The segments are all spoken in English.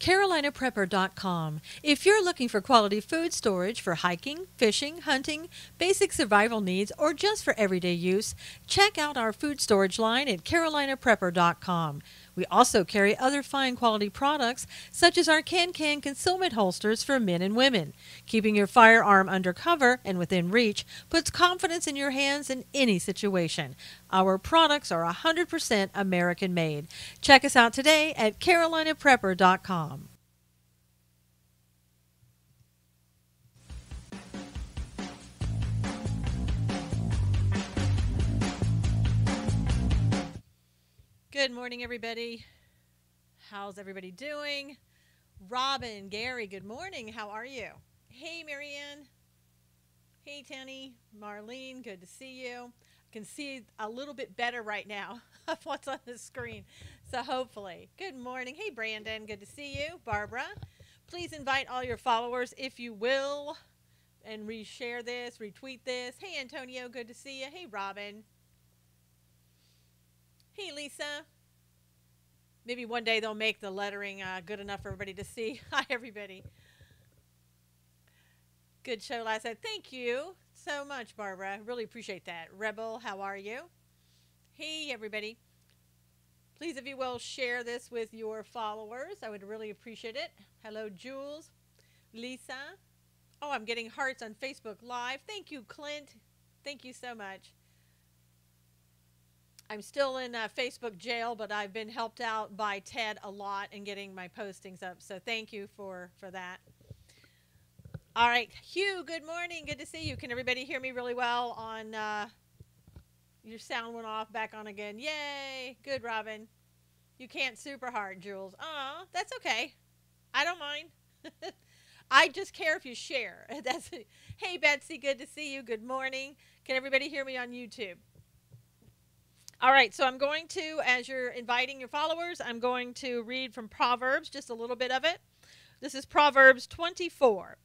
CarolinaPrepper.com. If you're looking for quality food storage for hiking, fishing, hunting, basic survival needs, or just for everyday use, check out our food storage line at CarolinaPrepper.com. We also carry other fine quality products such as our can concealment holsters for men and women. Keeping your firearm under cover and within reach puts confidence in your hands in any situation. Our products are 100% American made. Check us out today at CarolinaPrepper.com. Good morning, everybody. How's everybody doing? Robin, Gary, good morning. How are you? Hey, Marianne. Hey, Tenny. Marlene, good to see you. I can see a little bit better right now of what's on the screen. So hopefully. Good morning. Hey, Brandon, good to see you. Barbara, please invite all your followers if you will and reshare this, retweet this. Hey, Antonio, good to see you. Hey, Robin. Hey, Lisa. Maybe one day they'll make the lettering good enough for everybody to see. Hi, everybody. Good show last night. Thank you so much, Barbara. Really appreciate that. Rebel, how are you? Hey, everybody. Please, if you will, share this with your followers. I would really appreciate it. Hello, Jules. Lisa. Oh, I'm getting hearts on Facebook Live. Thank you, Clint. Thank you so much. I'm still in Facebook jail, but I've been helped out by Ted a lot in getting my postings up. So thank you for that. All right, Hugh, good morning. Good to see you. Can everybody hear me really well on your sound went off, back on again. Yay. Good, Robin. You can't super hard, Jules. Aw, that's okay. I don't mind. I just care if you share. Hey, Betsy, good to see you. Good morning. Can everybody hear me on YouTube? All right, so I'm going to, as you're inviting your followers, I'm going to read from Proverbs, just a little bit of it. This is Proverbs 24.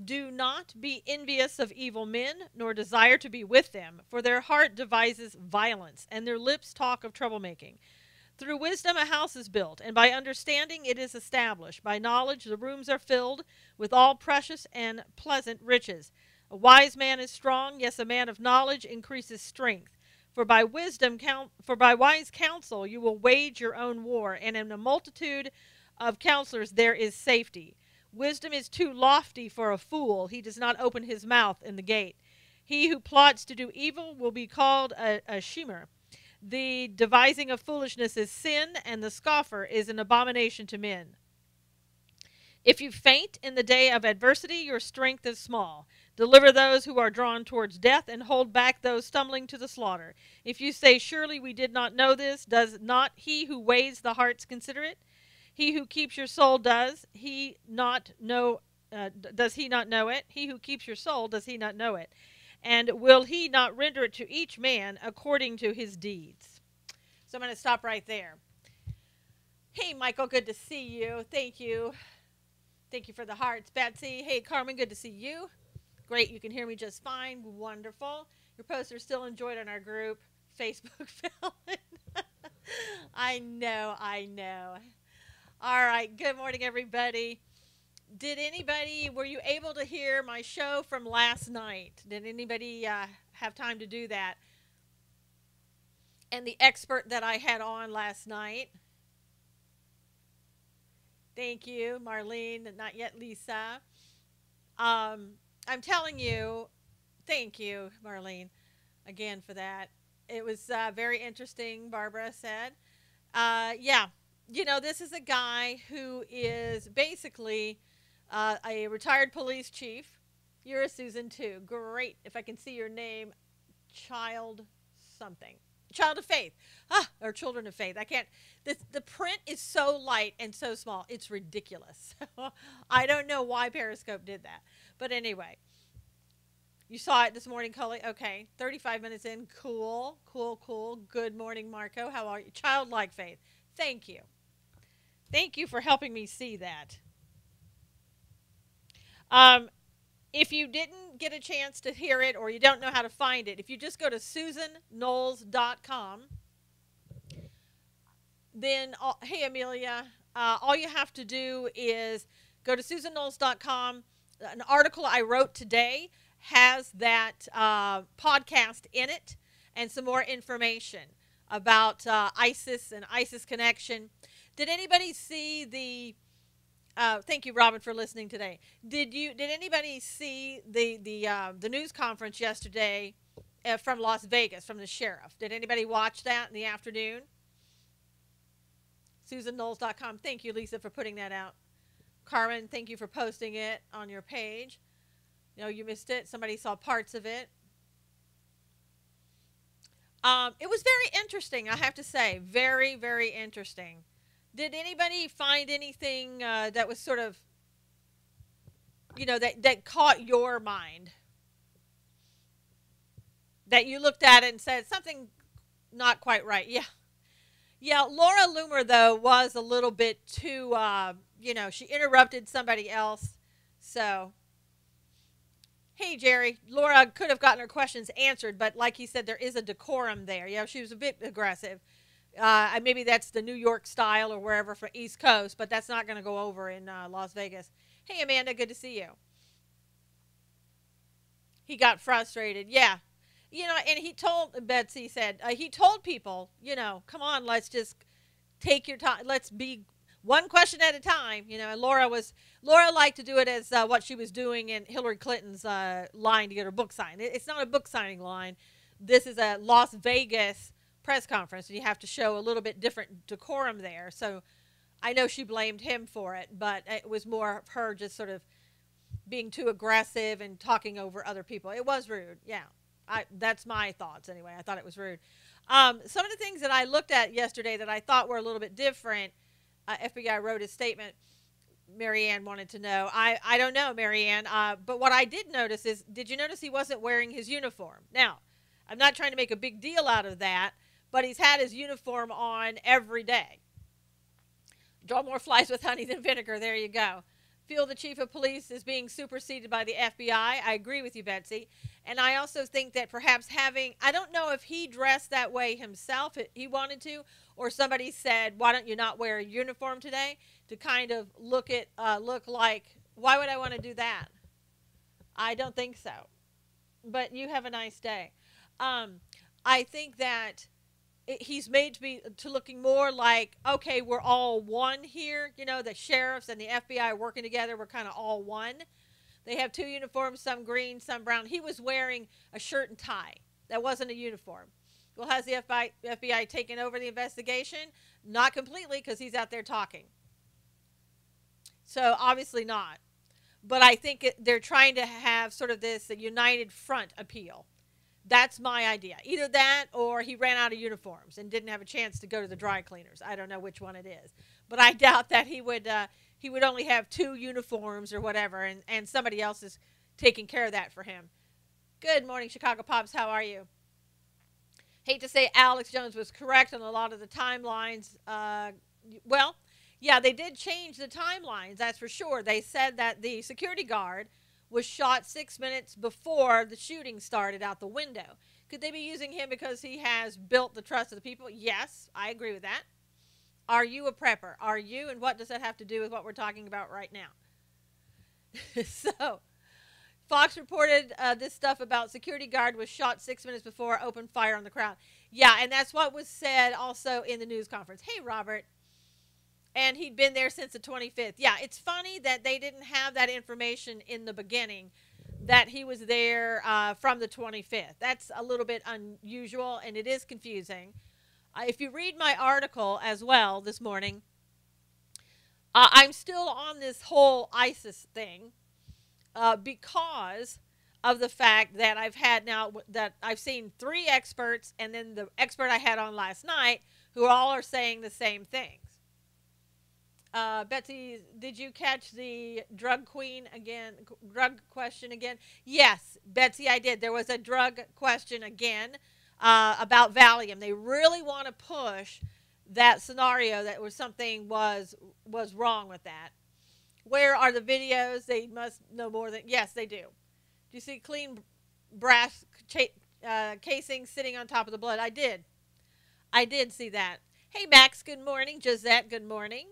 Do not be envious of evil men, nor desire to be with them, for their heart devises violence, and their lips talk of troublemaking. Through wisdom a house is built, and by understanding it is established. By knowledge the rooms are filled with all precious and pleasant riches. A wise man is strong, yes, a man of knowledge increases strength. For by wise counsel you will wage your own war, and in a multitude of counselors there is safety. Wisdom is too lofty for a fool. He does not open his mouth in the gate. He who plots to do evil will be called a schemer. The devising of foolishness is sin, and the scoffer is an abomination to men. If you faint in the day of adversity, your strength is small. Deliver those who are drawn towards death, and hold back those stumbling to the slaughter. If you say, surely we did not know this, does not he who weighs the hearts consider it? He who keeps your soul, does he not know it? He who keeps your soul, does he not know it? And will he not render it to each man according to his deeds? So I'm going to stop right there. Hey, Michael, good to see you. Thank you. Thank you for the hearts. Betsy, hey, Carmen, good to see you. Great, you can hear me just fine. Wonderful. Your posts are still enjoyed on our group. Facebook Felon. I know. All right, good morning, everybody. Were you able to hear my show from last night? Did anybody have time to do that? And the expert that I had on last night. Thank you, Marlene, not yet Lisa. I'm telling you, thank you, Marlene, again for that. It was very interesting, Barbara said. Yeah, you know, this is a guy who is basically a retired police chief. You're a Susan too. Great. If I can see your name, Child something. Child of Faith. Or Children of Faith. I can't. The print is so light and so small. It's ridiculous. I don't know why Periscope did that. But anyway, you saw it this morning, Cully. Okay, 35 minutes in. Cool. Good morning, Marco. How are you? Childlike faith. Thank you. Thank you for helping me see that. If you didn't get a chance to hear it or you don't know how to find it, if you just go to SusanKnowles.com, then, hey, Amelia, all you have to do is go to SusanKnowles.com. An article I wrote today has that podcast in it and some more information about ISIS and ISIS connection. Did anybody see the thank you, Robin, for listening today. Did anybody see the news conference yesterday from Las Vegas from the sheriff? Did anybody watch that in the afternoon? SusanKnowles.com. Thank you, Lisa, for putting that out. Carmen, thank you for posting it on your page. No, you missed it. Somebody saw parts of it. It was very interesting, I have to say. Very, very interesting. Did anybody find anything that was sort of, that caught your mind? That you looked at it and said, something not quite right. Yeah. Yeah, Laura Loomer, though, was a little bit too, she interrupted somebody else. So, hey, Jerry, Laura could have gotten her questions answered, but like he said, there is a decorum there. Yeah, she was a bit aggressive. Maybe that's the New York style or wherever for East Coast, but that's not going to go over in Las Vegas. Hey, Amanda, good to see you. He got frustrated. Yeah. And he told, Betsy said, he told people, come on, let's just take your time. Let's be one question at a time. And Laura liked to do it as what she was doing in Hillary Clinton's line to get her book signed. It's not a book signing line. This is a Las Vegas press conference, and you have to show a little bit different decorum there. So I know she blamed him for it, but it was more of her just sort of being too aggressive and talking over other people. It was rude. Yeah. That's my thoughts anyway. I thought it was rude. Some of the things that I looked at yesterday that I thought were a little bit different, FBI wrote a statement. Marianne wanted to know. I don't know, Marianne, but what I did notice is, did you notice he wasn't wearing his uniform? Now, I'm not trying to make a big deal out of that, but he's had his uniform on every day. Draw more flies with honey than vinegar. There you go. Feel the chief of police is being superseded by the FBI. I agree with you, Betsy. And I also think that perhaps I don't know if he dressed that way himself, he wanted to, or somebody said, why don't you not wear a uniform today, to kind of look like, why would I want to do that? I don't think so. But you have a nice day. I think that he's made to looking more like, okay, we're all one here. The sheriffs and the FBI are working together. We're kind of all one. They have two uniforms, some green, some brown. He was wearing a shirt and tie. That wasn't a uniform. Well, has the FBI taken over the investigation? Not completely, because he's out there talking. So obviously not. But I think they're trying to have sort of this united front appeal. That's my idea. Either that or he ran out of uniforms and didn't have a chance to go to the dry cleaners. I don't know which one it is. But I doubt that he would only have two uniforms or whatever, and somebody else is taking care of that for him. Good morning, Chicago Pops. How are you? Hate to say Alex Jones was correct on a lot of the timelines. Well, yeah, they did change the timelines, that's for sure. They said that the security guard was shot 6 minutes before the shooting started out the window. Could they be using him because he has built the trust of the people? Yes, I agree with that. Are you a prepper? Are you? And what does that have to do with what we're talking about right now? So, Fox reported this stuff about security guard was shot 6 minutes before, opened fire on the crowd. Yeah, and that's what was said also in the news conference. Hey, Robert. And he'd been there since the 25th. Yeah, it's funny that they didn't have that information in the beginning, that he was there from the 25th. That's a little bit unusual, and it is confusing. If you read my article as well this morning, I'm still on this whole ISIS thing because of the fact that I've seen 3 experts, and then the expert I had on last night, who all are saying the same things. Betsy, did you catch the drug question again? Yes, Betsy, I did. There was a drug question again about Valium. They really want to push that scenario that something was wrong with that. Where are the videos? They must know more than... Yes, they do. Do you see clean brass casing sitting on top of the blood? I did. I did see that. Hey, Max, good morning. Josette, good morning.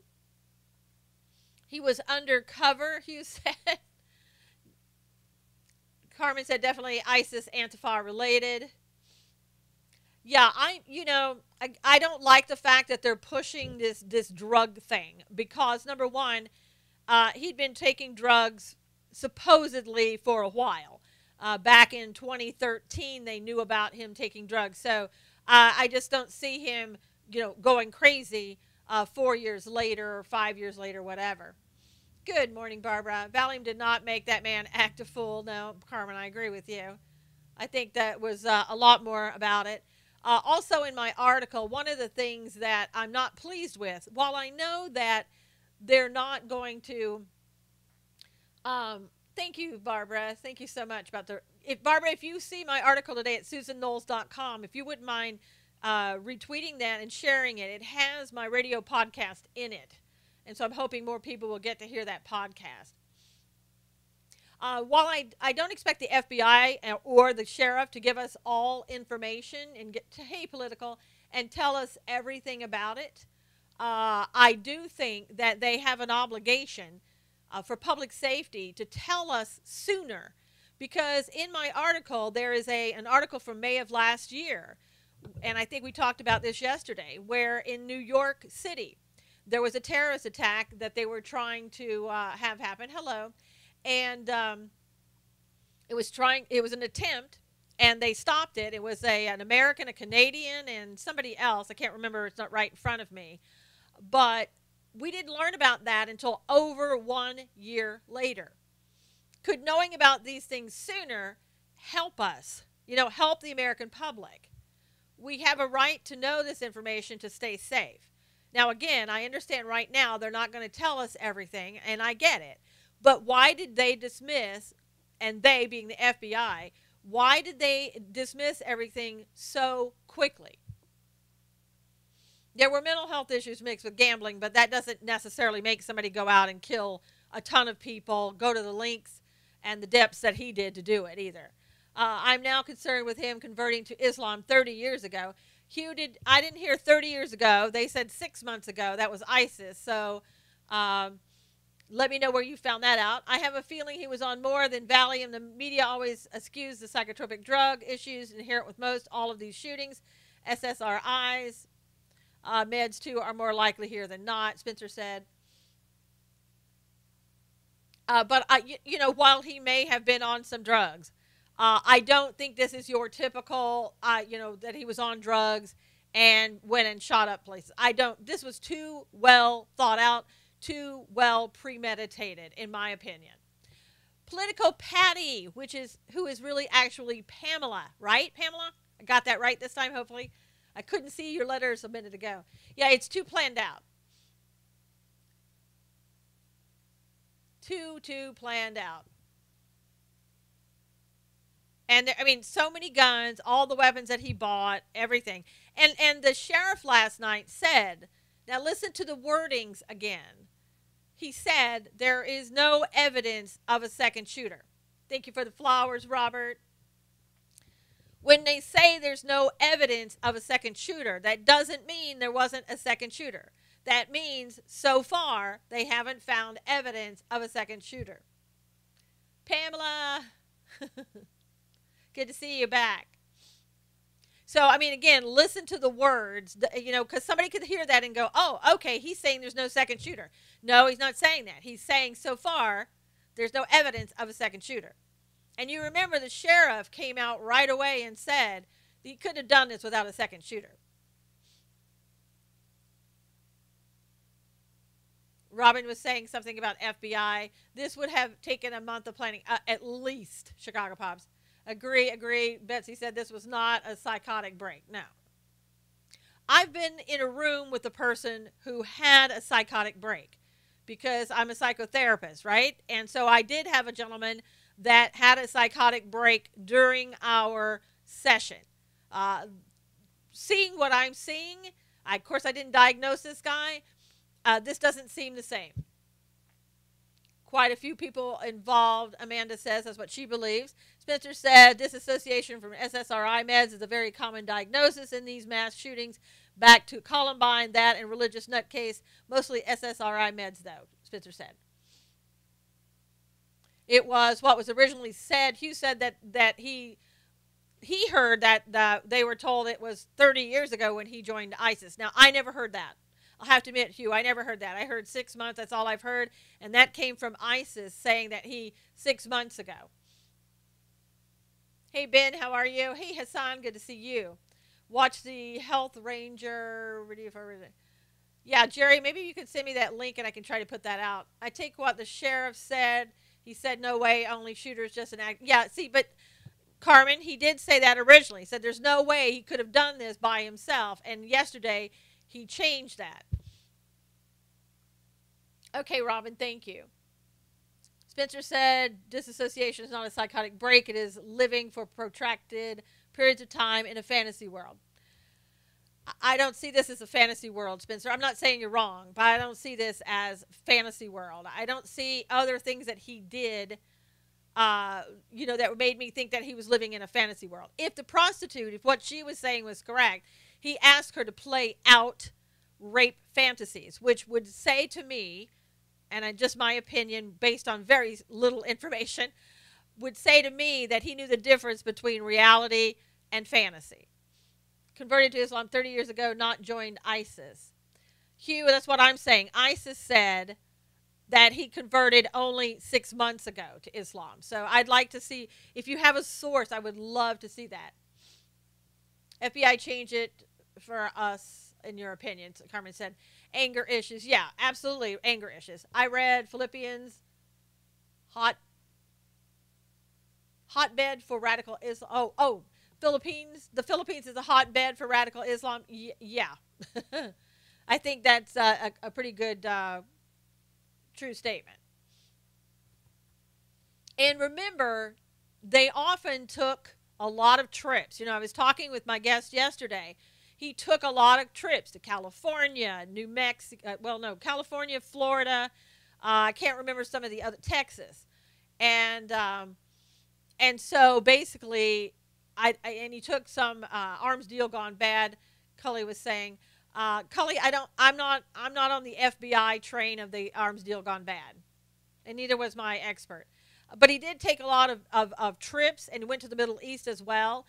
He was undercover, Hugh said. Carmen said definitely ISIS Antifa related. Yeah, I don't like the fact that they're pushing this drug thing because number one, he'd been taking drugs supposedly for a while. Back in 2013, they knew about him taking drugs. So I just don't see him, going crazy 4 years later or 5 years later, whatever. Good morning, Barbara. Valium did not make that man act a fool. No, Carmen, I agree with you. I think that was a lot more about it. Also, in my article, one of the things that I'm not pleased with, while I know that they're not going to. Thank you, Barbara. Thank you so much about Barbara, if you see my article today at susanknowles.com, if you wouldn't mind retweeting that and sharing it, it has my radio podcast in it. And so I'm hoping more people will get to hear that podcast. While I don't expect the FBI or the sheriff to give us all information and get to hey political and tell us everything about it, I do think that they have an obligation for public safety to tell us sooner. Because in my article, there is an article from May of last year, and I think we talked about this yesterday, where in New York City, there was a terrorist attack that they were trying to have happen. Hello. And it was an attempt, and they stopped it. It was an American, a Canadian, and somebody else. I can't remember. It's not right in front of me. But we didn't learn about that until over 1 year later. Could knowing about these things sooner help us, help the American public? We have a right to know this information to stay safe. Now, again, I understand right now they're not going to tell us everything, and I get it. But why did they dismiss, and they being the FBI, why did they dismiss everything so quickly? There were mental health issues mixed with gambling, but that doesn't necessarily make somebody go out and kill a ton of people, go to the lengths and the depths that he did to do it either. I'm now concerned with him converting to Islam 30 years ago. I didn't hear 30 years ago. They said 6 months ago. That was ISIS. So let me know where you found that out. I have a feeling he was on more than Valium. The media always eschews the psychotropic drug issues inherent with most all of these shootings. SSRIs, meds too, are more likely here than not, Spencer said. But while he may have been on some drugs, I don't think this is your typical, that he was on drugs and went and shot up places. This was too well thought out, too well premeditated, in my opinion. Political Patty, who is really actually Pamela, right, Pamela? I got that right this time, hopefully. I couldn't see your letters a minute ago. Yeah, it's too planned out. Too planned out. And so many guns, all the weapons that he bought, everything. And the sheriff last night said, now listen to the wordings again. He said there is no evidence of a second shooter. Thank you for the flowers, Robert. When they say there's no evidence of a second shooter, that doesn't mean there wasn't a second shooter. That means so far they haven't found evidence of a second shooter. Pamela, good to see you back. So, again, listen to the words, because somebody could hear that and go, oh, okay, he's saying there's no second shooter. No, he's not saying that. He's saying so far there's no evidence of a second shooter. And you remember the sheriff came out right away and said he could have done this without a second shooter. Robin was saying something about FBI. This would have taken a month of planning, at least, Chicago Pops. Agree. Betsy said this was not a psychotic break. No. I've been in a room with a person who had a psychotic break because I'm a psychotherapist, right? And so I did have a gentleman that had a psychotic break during our session. Seeing what I'm seeing, of course I didn't diagnose this guy. This doesn't seem the same. Quite a few people involved, Amanda says, that's what she believes. Spencer said, disassociation from SSRI meds is a very common diagnosis in these mass shootings, back to Columbine, that and religious nutcase, mostly SSRI meds, though, Spencer said. It was what was originally said. Hugh said that he heard that they were told it was 30 years ago when he joined ISIS. Now, I never heard that. I'll have to admit, Hugh, I never heard that. I heard 6 months. That's all I've heard. And that came from ISIS saying that 6 months ago. Hey, Ben, how are you? Hey, Hassan, good to see you. Watch the Health Ranger. Yeah, Jerry, maybe you could send me that link and I can try to put that out. I take what the sheriff said. He said, no way, only shooters, just an act. Yeah, see, but Carmen, he did say that originally. He said there's no way he could have done this by himself. And yesterday, he changed that. Okay, Robin, thank you. Spencer said disassociation is not a psychotic break. It is living for protracted periods of time in a fantasy world. I don't see this as a fantasy world, Spencer. I'm not saying you're wrong, but I don't see this as fantasy world. I don't see other things that he did, that made me think that he was living in a fantasy world. If the prostitute, if what she was saying was correct, he asked her to play out rape fantasies, which would say to me, and just my opinion based on very little information, would say to me that he knew the difference between reality and fantasy. Converted to Islam 30 years ago, not joined ISIS. Hugh, that's what I'm saying. ISIS said that he converted only 6 months ago to Islam. So I'd like to see, if you have a source, I would love to see that. FBI change it for us, in your opinion, Carmen said. Anger issues. Yeah, absolutely, anger issues. I read Philippians, hotbed for radical Islam. Oh, Philippines. The Philippines is a hotbed for radical Islam. Yeah. I think that's a pretty good, true statement. And remember, they often took a lot of trips. I was talking with my guest yesterday. He took a lot of trips to California, New Mexico, California, Florida. I can't remember some of the other, Texas. And so basically, and he took some arms deal gone bad. Cully was saying, Cully, I'm not on the FBI train of the arms deal gone bad, and neither was my expert. But he did take a lot of trips and went to the Middle East as well.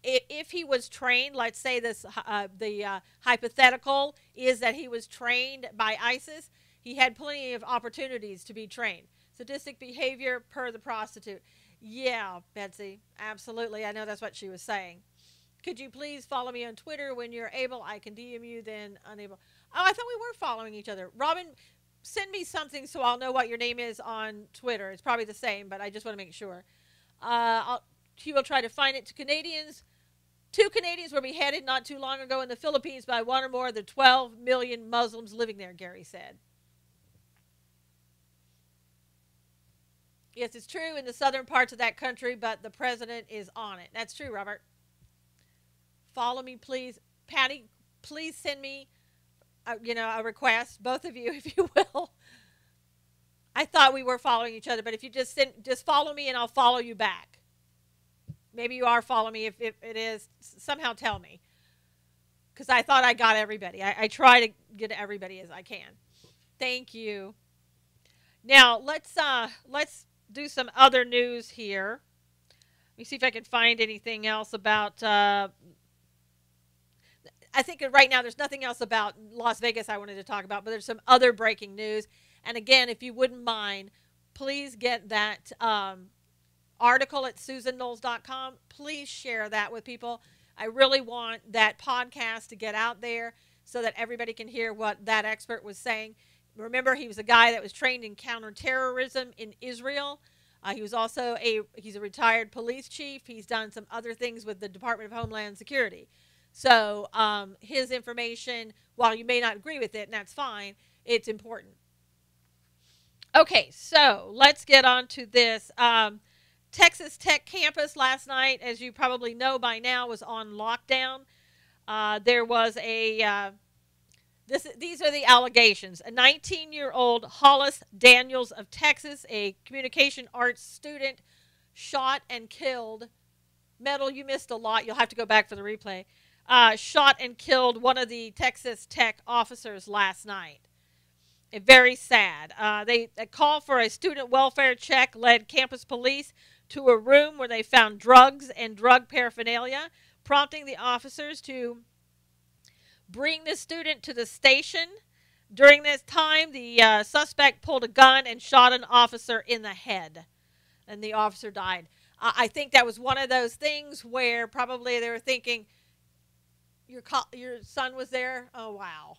If he was trained, let's say the hypothetical is that he was trained by ISIS, he had plenty of opportunities to be trained. Sadistic behavior per the prostitute. Yeah, Betsy, absolutely. I know that's what she was saying. Could you please follow me on Twitter when you're able? I can DM you, then unable. Oh, I thought we were following each other. Robin, send me something so I'll know what your name is on Twitter. It's probably the same, but I just want to make sure. He will try to find it. To Canadians, 2 Canadians were beheaded not too long ago in the Philippines by one or more of the 12 million Muslims living there, Gary said. Yes, it's true in the southern parts of that country, but the president is on it. That's true, Robert. Follow me, please. Patty, please send me, a request, both of you, if you will. I thought we were following each other, but if you just follow me and I'll follow you back. Maybe you are following me. If it is, somehow tell me. Because I thought I got everybody. I try to get everybody as I can. Thank you. Now, let's do some other news here. Let me see if I can find anything else about... I think right now there's nothing else about Las Vegas I wanted to talk about, but there's some other breaking news. And again, if you wouldn't mind, please get that article at SusanKnowles.com. Please share that with people. I really want that podcast to get out there so that everybody can hear what that expert was saying. Remember, he was a guy that was trained in counterterrorism in Israel. He was also he's a retired police chief. He's done some other things with the Department of Homeland Security. So his information, while you may not agree with it, and that's fine, it's important. Okay, so let's get on to this. Texas Tech campus last night, as you probably know by now, was on lockdown. There was these are the allegations. A 19-year-old Hollis Daniels of Texas, a communication arts student, shot and killed. Metal, you missed a lot. You'll have to go back for the replay. shot and killed one of the Texas Tech officers last night. Very sad. A call for a student welfare check led campus police to a room where they found drugs and drug paraphernalia, prompting the officers to bring the student to the station. During this time, the suspect pulled a gun and shot an officer in the head, and the officer died. I think that was one of those things where probably they were thinking, your son was there? Oh, wow.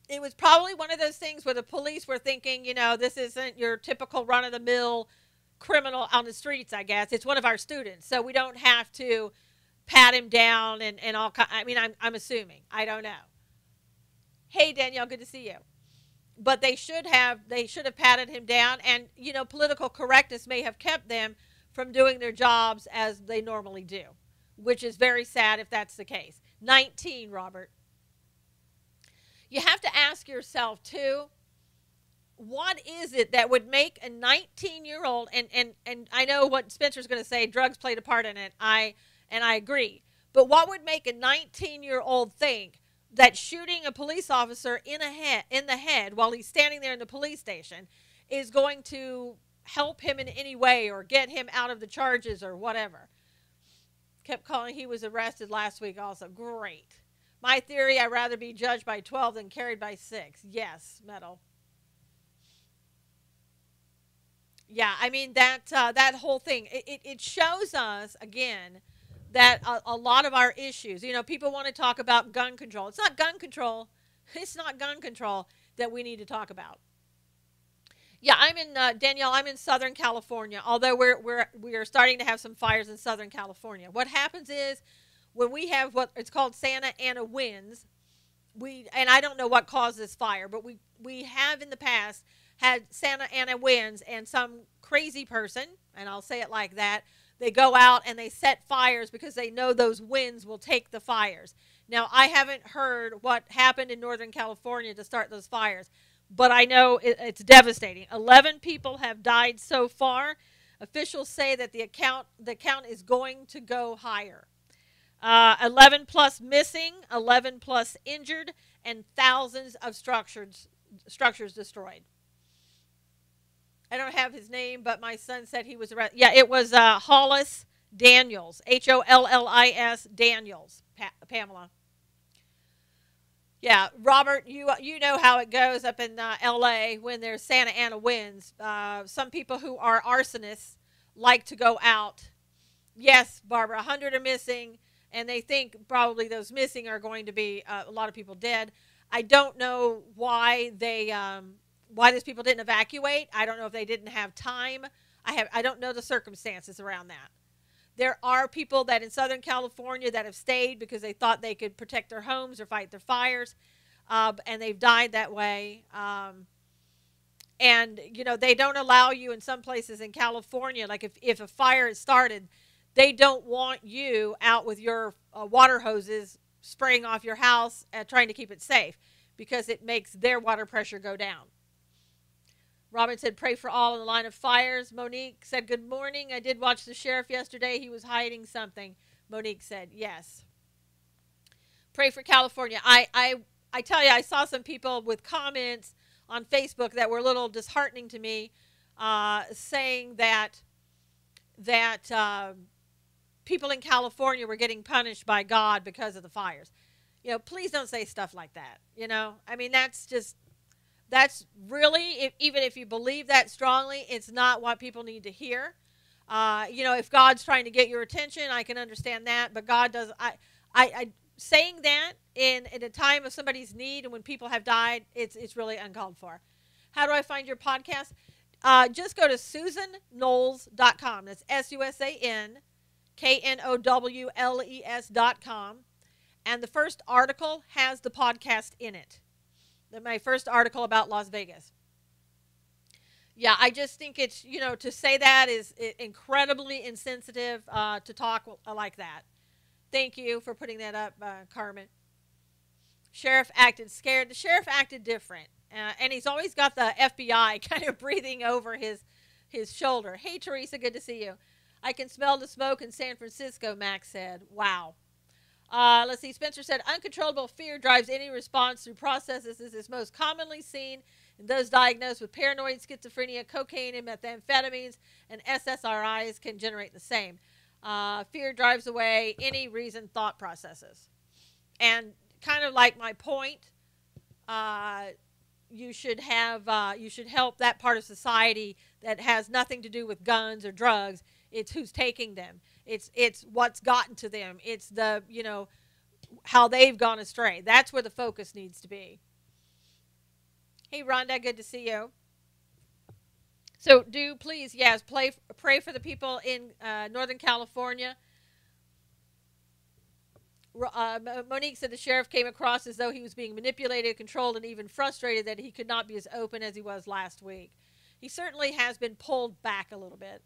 It was probably one of those things where the police were thinking, this isn't your typical run-of-the-mill criminal on the streets, I guess. It's one of our students, so we don't have to pat him down and all. I mean, I'm assuming. I don't know. Hey, Danielle, good to see you. But they should have patted him down, and political correctness may have kept them from doing their jobs as they normally do, which is very sad if that's the case. 19, Robert. You have to ask yourself too, what is it that would make a 19-year-old, and I know what Spencer's going to say, drugs played a part in it. I agree. But what would make a 19-year-old think that shooting a police officer in the head while he's standing there in the police station is going to help him in any way or get him out of the charges or whatever? Kept calling. He was arrested last week also. Great. My theory, I'd rather be judged by 12 than carried by 6. Yes, Metal. Yeah, I mean, that whole thing, it shows us, again, that a lot of our issues, people want to talk about gun control. It's not gun control. It's not gun control that we need to talk about. Yeah, I'm in, Danielle, I'm in Southern California, although we are starting to have some fires in Southern California. What happens is when we have what it's called Santa Ana winds, and I don't know what caused this fire, but we have in the past had Santa Ana winds, and some crazy person, and I'll say it like that, they go out and they set fires because they know those winds will take the fires. Now, I haven't heard what happened in Northern California to start those fires, but I know it's devastating. 11 people have died so far. Officials say that the count is going to go higher. 11 plus missing, 11 plus injured, and thousands of structures destroyed. I don't have his name, but my son said he was arrested. Yeah, it was Hollis Daniels, Hollis Daniels, Pamela. Yeah, Robert, you know how it goes up in L.A. when there's Santa Ana winds. Some people who are arsonists like to go out. Yes, Barbara, 100 are missing, and they think probably those missing are going to be a lot of people dead. I don't know why why those people didn't evacuate. I don't know if they didn't have time. I don't know the circumstances around that. There are people that in Southern California that have stayed because they thought they could protect their homes or fight their fires, and they've died that way. And, they don't allow you in some places in California, like if a fire is started, they don't want you out with your water hoses spraying off your house trying to keep it safe because it makes their water pressure go down. Robin said, pray for all in the line of fires. Monique said, good morning. I did watch the sheriff yesterday. He was hiding something. Monique said, yes. Pray for California. I tell you, I saw some people with comments on Facebook that were a little disheartening to me, saying that people in California were getting punished by God because of the fires. Please don't say stuff like that. I mean, that's really, even if you believe that strongly, it's not what people need to hear. If God's trying to get your attention, I can understand that. But God does. I saying that in a time of somebody's need and when people have died, it's really uncalled for. How do I find your podcast? Just go to SusanKnowles.com. That's SusanKnowles.com. And the first article has the podcast in it. My first article about Las Vegas. Yeah, I just think it's, to say that is incredibly insensitive to talk like that. Thank you for putting that up, Carmen. Sheriff acted scared. The sheriff acted different. And he's always got the FBI kind of breathing over his shoulder. Hey, Teresa, good to see you. I can smell the smoke in San Francisco, Max said. Wow. Let's see. Spencer said, uncontrollable fear drives any response through processes. This is most commonly seen in those diagnosed with paranoid schizophrenia, cocaine, and methamphetamines, and SSRIs can generate the same. Fear drives away any reasoned thought processes. And kind of like my point, you should help that part of society that has nothing to do with guns or drugs. It's who's taking them. It's what's gotten to them. It's the, how they've gone astray. That's where the focus needs to be. Hey, Rhonda, good to see you. So do please, yes, pray for the people in Northern California. Monique said the sheriff came across as though he was being manipulated, controlled, and even frustrated that he could not be as open as he was last week. He certainly has been pulled back a little bit.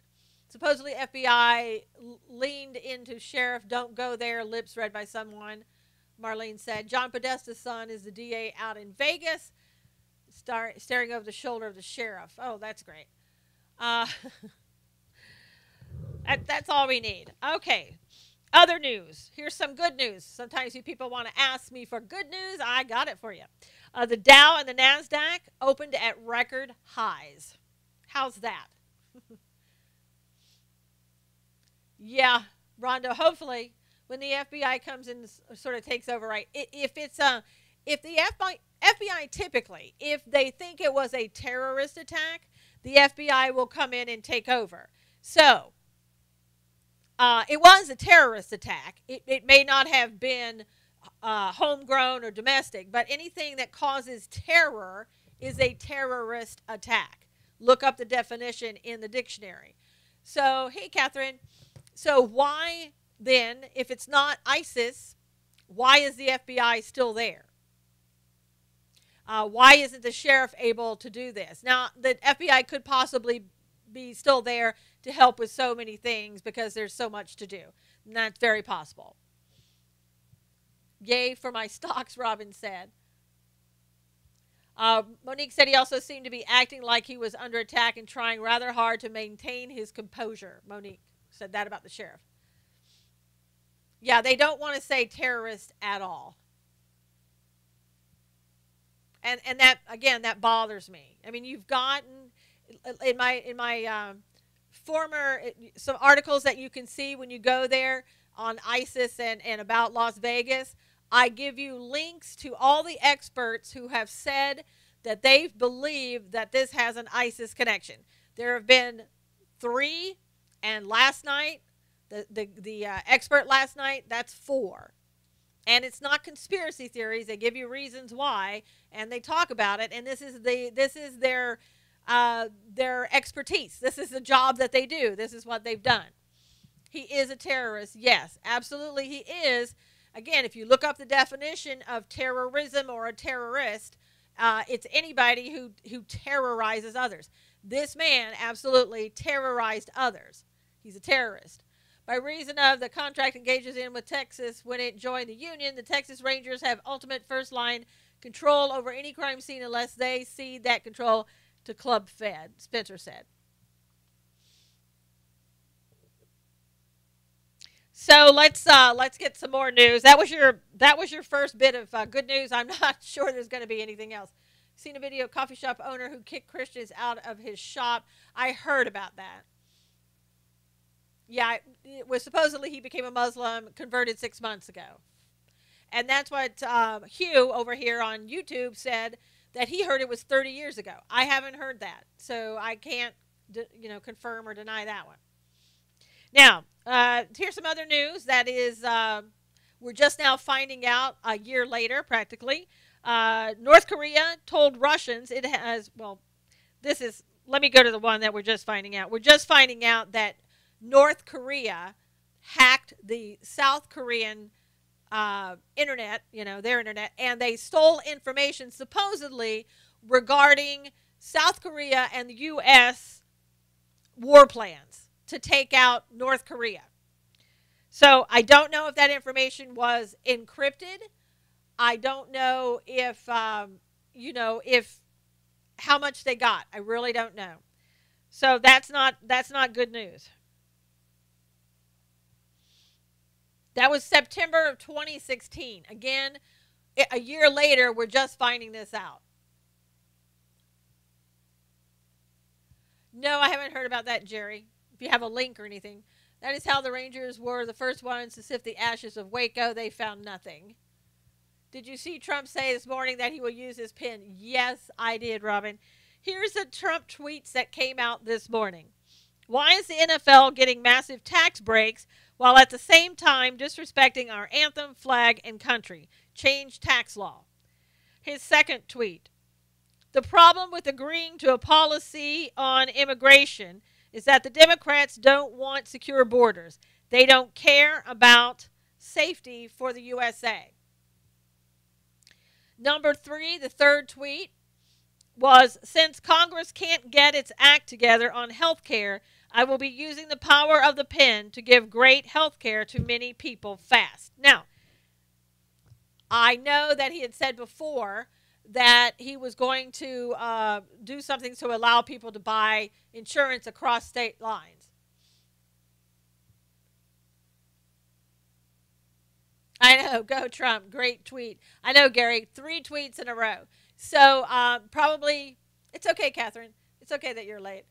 Supposedly FBI leaned into sheriff, don't go there, lips read by someone. Marlene said, John Podesta's son is the DA out in Vegas, staring over the shoulder of the sheriff. Oh, that's great. That's all we need. Okay. Other news. Here's some good news. Sometimes you people want to ask me for good news. I got it for you. The Dow and the NASDAQ opened at record highs. How's that? Yeah, Rhonda, hopefully when the FBI comes in and sort of takes over, right? If the FBI typically, if they think it was a terrorist attack, the FBI will come in and take over. So it was a terrorist attack. It may not have been homegrown or domestic, but anything that causes terror is a terrorist attack. Look up the definition in the dictionary. So, hey, Catherine. So why then, if it's not ISIS, why is the FBI still there? Why isn't the sheriff able to do this? Now, the FBI could possibly be still there to help with so many things because there's so much to do. And that's very possible. Yay for my stocks, Robin said. Monique said he also seemed to be acting like he was under attack and trying rather hard to maintain his composure. Monique said that about the sheriff. Yeah, they don't want to say terrorist at all. And that, again, that bothers me. I mean, you've gotten, in my former, some articles that you can see when you go there on ISIS and about Las Vegas, I give you links to all the experts who have said that they believe that this has an ISIS connection. There have been 3, and last night, the expert last night, that's 4. And it's not conspiracy theories. They give you reasons why, and they talk about it. And this is their expertise. This is the job that they do. This is what they've done. He is a terrorist. Yes, absolutely he is. Again, if you look up the definition of terrorism or a terrorist, it's anybody who terrorizes others. This man absolutely terrorized others. He's a terrorist. By reason of the contract engages in with Texas when it joined the Union, the Texas Rangers have ultimate first-line control over any crime scene unless they cede that control to Club Fed, Spencer said. So let's get some more news. That was your first bit of good news. I'm not sure there's going to be anything else. Seen a video of coffee shop owner who kicked Christians out of his shop. I heard about that. Yeah, it was supposedly he became a Muslim, converted 6 months ago. And that's what Hugh over here on YouTube said, that he heard it was 30 years ago. I haven't heard that, so I can't confirm or deny that one. Now, here's some other news that is we're just now finding out a year later, practically. North Korea told Russians it has, well, let me go to the one that we're just finding out. We're just finding out that North Korea hacked the South Korean internet, their internet, and they stole information supposedly regarding South Korea and the U.S. war plans to take out North Korea. So I don't know if that information was encrypted. I don't know if, if how much they got. I really don't know. So that's not good news. That was September of 2016. Again, a year later, we're just finding this out. No, I haven't heard about that, Jerry. If you have a link or anything. That is how the Rangers were the first ones to sift the ashes of Waco. They found nothing. Did you see Trump say this morning that he will use his pen? Yes, I did, Robin. Here's the Trump tweets that came out this morning. Why is the NFL getting massive tax breaks while at the same time disrespecting our anthem, flag, and country? Change tax law. His second tweet. The problem with agreeing to a policy on immigration is that the Democrats don't want secure borders. They don't care about safety for the USA. Number 3, the third tweet, was since Congress can't get its act together on health care, I will be using the power of the pen to give great health care to many people fast. Now, I know that he had said before that he was going to do something to allow people to buy insurance across state lines. I know, go Trump, great tweet. I know, Gary, 3 tweets in a row. So probably, it's okay, Catherine. It's okay that you're late.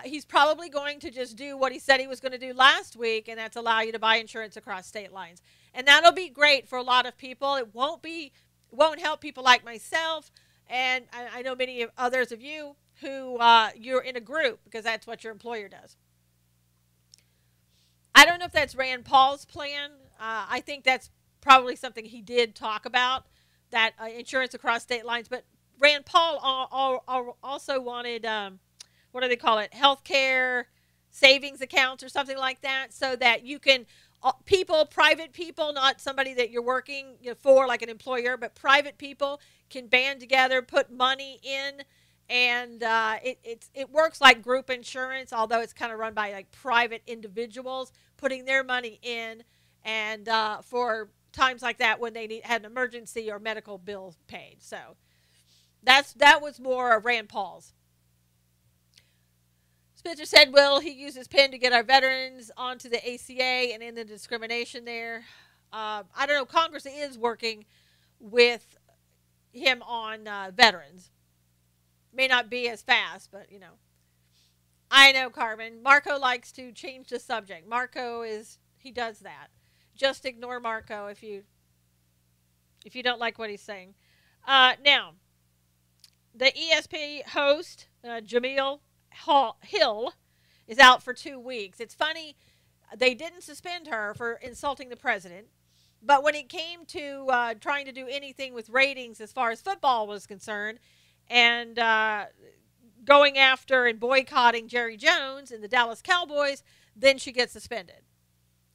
He's probably going to just do what he said he was going to do last week, and that's allow you to buy insurance across state lines. And that'll be great for a lot of people. It won't help people like myself, and I know many of others of you who you're in a group because that's what your employer does. I don't know if that's Rand Paul's plan. I think that's probably something he did talk about, that insurance across state lines. But Rand Paul also wanted, what do they call it, healthcare savings accounts or something like that, so that you can, private people, not somebody that you're working for like an employer, but private people can band together, put money in, and it works like group insurance, although it's kind of run by like private individuals putting their money in, and for times like that when they had an emergency or medical bills paid. So that was more of Rand Paul's. Spencer said, will he use his pen to get our veterans onto the ACA and end the discrimination there? I don't know. Congress is working with him on veterans. May not be as fast, but, you know. I know, Carmen. Marco likes to change the subject. He does that. Just ignore Marco if you don't like what he's saying. Now, the ESP host, Jamil Hill, is out for 2 weeks. It's funny, they didn't suspend her for insulting the president, but when it came to trying to do anything with ratings as far as football was concerned, and going after and boycotting Jerry Jones and the Dallas Cowboys, then she gets suspended.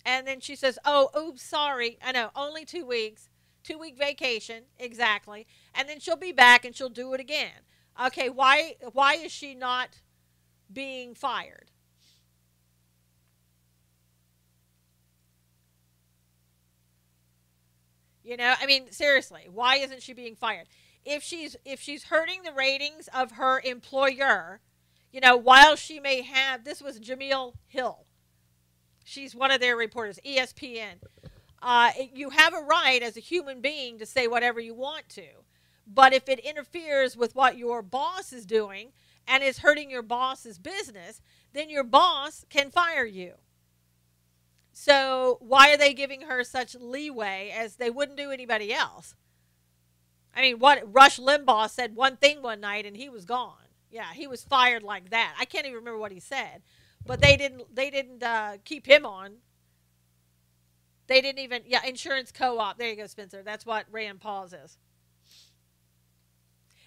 And then she says, oh, oops, sorry. I know, only 2 weeks. 2-week vacation, exactly. And then she'll be back and she'll do it again. Okay, why is she not being fired? You know, I mean, seriously, why isn't she being fired? If she's hurting the ratings of her employer, you know, while she may have, this was Jamil Hill. She's one of their reporters, ESPN. You have a right as a human being to say whatever you want to. But if it interferes with what your boss is doing and is hurting your boss's business, then your boss can fire you. So why are they giving her such leeway as they wouldn't do anybody else? I mean, what Rush Limbaugh said one thing one night and he was gone. Yeah, he was fired like that. I can't even remember what he said. But they didn't keep him on. They didn't even, insurance co-op. There you go, Spencer. That's what Rand Paul's is.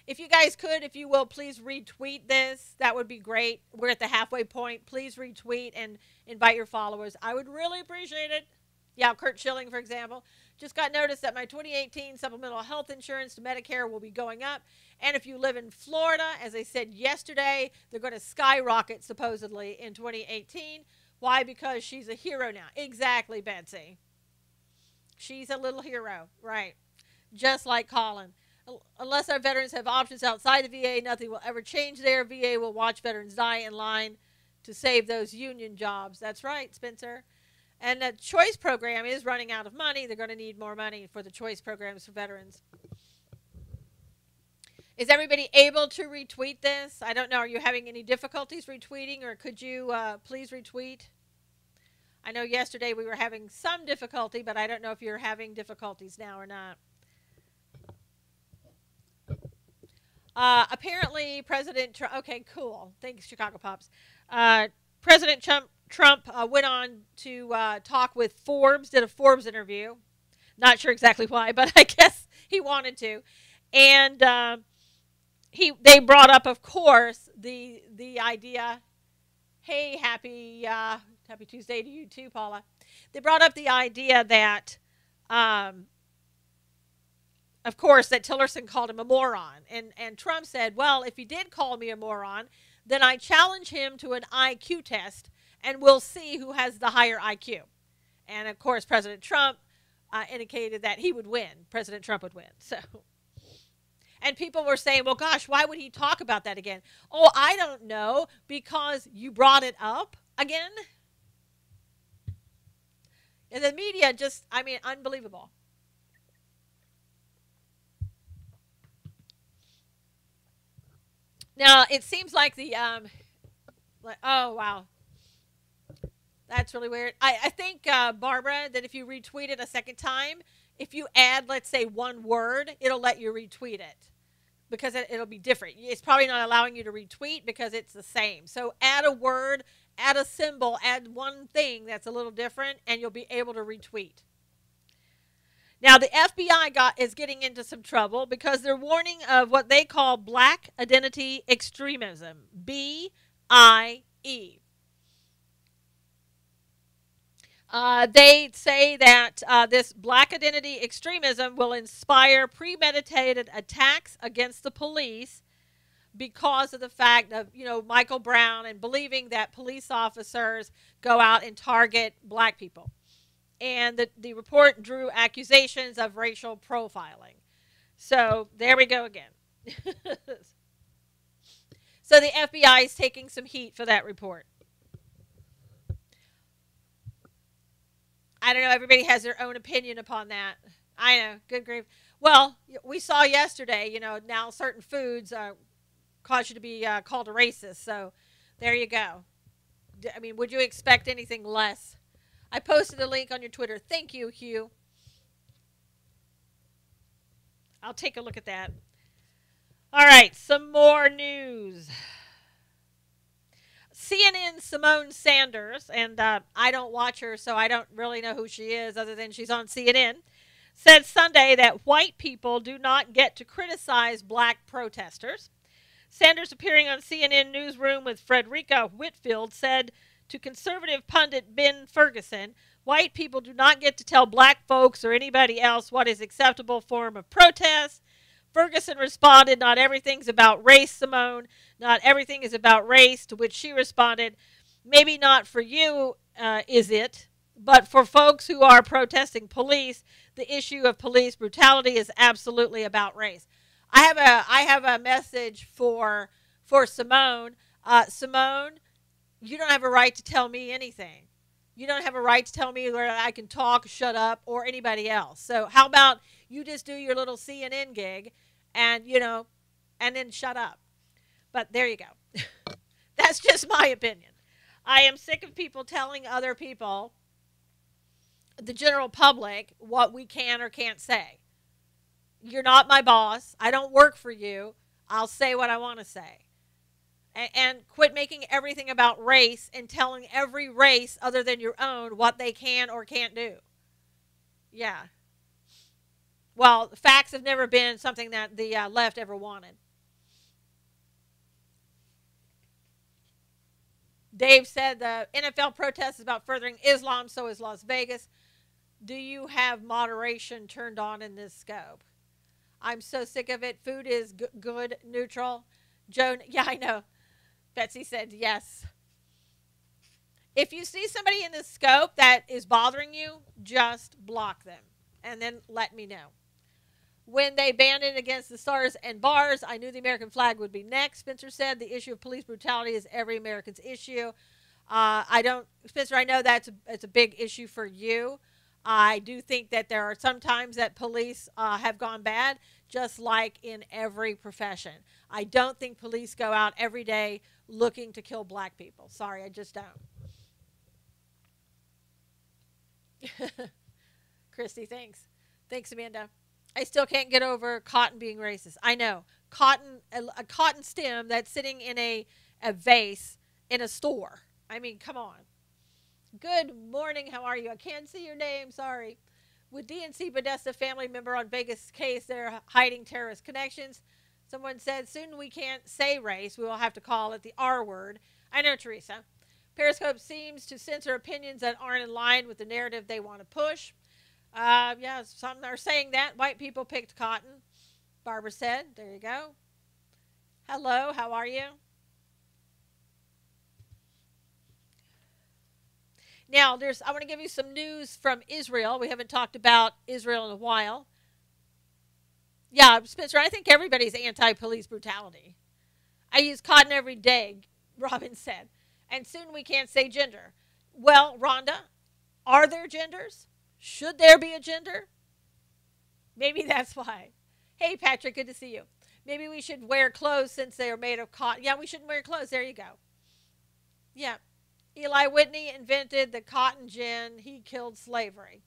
If you guys could, if you will, please retweet this. That would be great. We're at the halfway point. Please retweet and invite your followers. I would really appreciate it. Yeah, Kurt Schilling, for example. Just got notice that my 2018 supplemental health insurance to Medicare will be going up. And if you live in Florida, as I said yesterday, they're going to skyrocket supposedly in 2018. Why? Because she's a hero now. Exactly, Betsy. She's a little hero, right? Just like Colin. Unless our veterans have options outside the VA, nothing will ever change there. VA will watch veterans die in line to save those union jobs. That's right, Spencer. And the choice program is running out of money. They're going to need more money for the choice programs for veterans. Is everybody able to retweet this? I don't know. Are you having any difficulties retweeting, or could you please retweet? I know yesterday we were having some difficulty, but I don't know if you're having difficulties now or not. Apparently, President Trump. Okay, cool. Thanks, Chicago Pops. President Trump went on to talk with Forbes, did a Forbes interview. Not sure exactly why, but I guess he wanted to. And they brought up, of course, the idea. Hey, happy Tuesday to you too, Paula. They brought up the idea that, of course, that Tillerson called him a moron. And Trump said, well, if he did call me a moron, then I challenge him to an IQ test, and we'll see who has the higher IQ. And, of course, President Trump indicated that he would win. President Trump would win. So, and people were saying, well, gosh, why would he talk about that again? Oh, I don't know, because you brought it up again. And the media just, I mean, unbelievable. Now, it seems like the, oh, wow. That's really weird. I think, Barbara, that if you retweet it a second time, if you add, let's say, one word, it'll let you retweet it. Because it'll be different. It's probably not allowing you to retweet because it's the same. So add a word, add a symbol, add one thing that's a little different, and you'll be able to retweet. Now, the FBI is getting into some trouble because they're warning of what they call black identity extremism, BIE. They say that this black identity extremism will inspire premeditated attacks against the police because of the fact of, Michael Brown and believing that police officers go out and target black people. And the report drew accusations of racial profiling. So there we go again. So the FBI is taking some heat for that report. I don't know. Everybody has their own opinion upon that. I know. Good grief. Well, we saw yesterday, now certain foods cause you to be called a racist. So there you go. I mean, would you expect anything less? I posted a link on your Twitter. Thank you, Hugh. I'll take a look at that. All right, some more news. CNN's Simone Sanders, and I don't watch her, so I don't really know who she is other than she's on CNN, said Sunday that white people do not get to criticize black protesters. Sanders, appearing on CNN Newsroom with Frederica Whitfield, said to conservative pundit Ben Ferguson, white people do not get to tell black folks or anybody else what is acceptable form of protest. Ferguson responded, not everything's about race, Simone. Not everything is about race, to which she responded, maybe not for you, is it? But for folks who are protesting police, the issue of police brutality is absolutely about race. I have a message for Simone. Simone, you don't have a right to tell me anything. You don't have a right to tell me where I can talk, shut up, or anybody else. So how about you just do your little CNN gig and, and then shut up. But there you go. That's just my opinion. I am sick of people telling other people, the general public, what we can or can't say. You're not my boss. I don't work for you. I'll say what I want to say. And quit making everything about race and telling every race other than your own what they can or can't do. Yeah. Well, facts have never been something that the left ever wanted. Dave said the NFL protest is about furthering Islam, so is Las Vegas. Do you have moderation turned on in this scope? I'm so sick of it. Food is good, neutral. Joan, yeah, I know. Betsy said yes. If you see somebody in this scope that is bothering you, just block them and then let me know. When they banned it against the stars and bars, I knew the American flag would be next. Spencer said the issue of police brutality is every American's issue. I don't, Spencer, I know it's a big issue for you. I do think that there are some times that police have gone bad, just like in every profession. I don't think police go out every day looking to kill black people. Sorry, I just don't. Christy, thanks. Thanks, Amanda. I still can't get over cotton being racist. I know. Cotton, a cotton stem that's sitting in a vase in a store. I mean, come on. Good morning. How are you? I can't see your name. Sorry. With DNC Podesta family member on Vegas case, they're hiding terrorist connections. Someone said, soon we can't say race. We will have to call it the R word. I know, Teresa. Periscope seems to censor opinions that aren't in line with the narrative they want to push. Yeah, some are saying that. White people picked cotton, Barbara said. There you go. Hello, how are you? Now, I want to give you some news from Israel. We haven't talked about Israel in a while. Yeah, Spencer, I think everybody's anti-police brutality. I use cotton every day, Robin said. And soon we can't say gender. Well, Rhonda, are there genders? Should there be a gender? Maybe that's why. Hey, Patrick, good to see you. Maybe we should wear clothes since they are made of cotton. Yeah, we shouldn't wear clothes. There you go. Yeah. Eli Whitney invented the cotton gin. He killed slavery,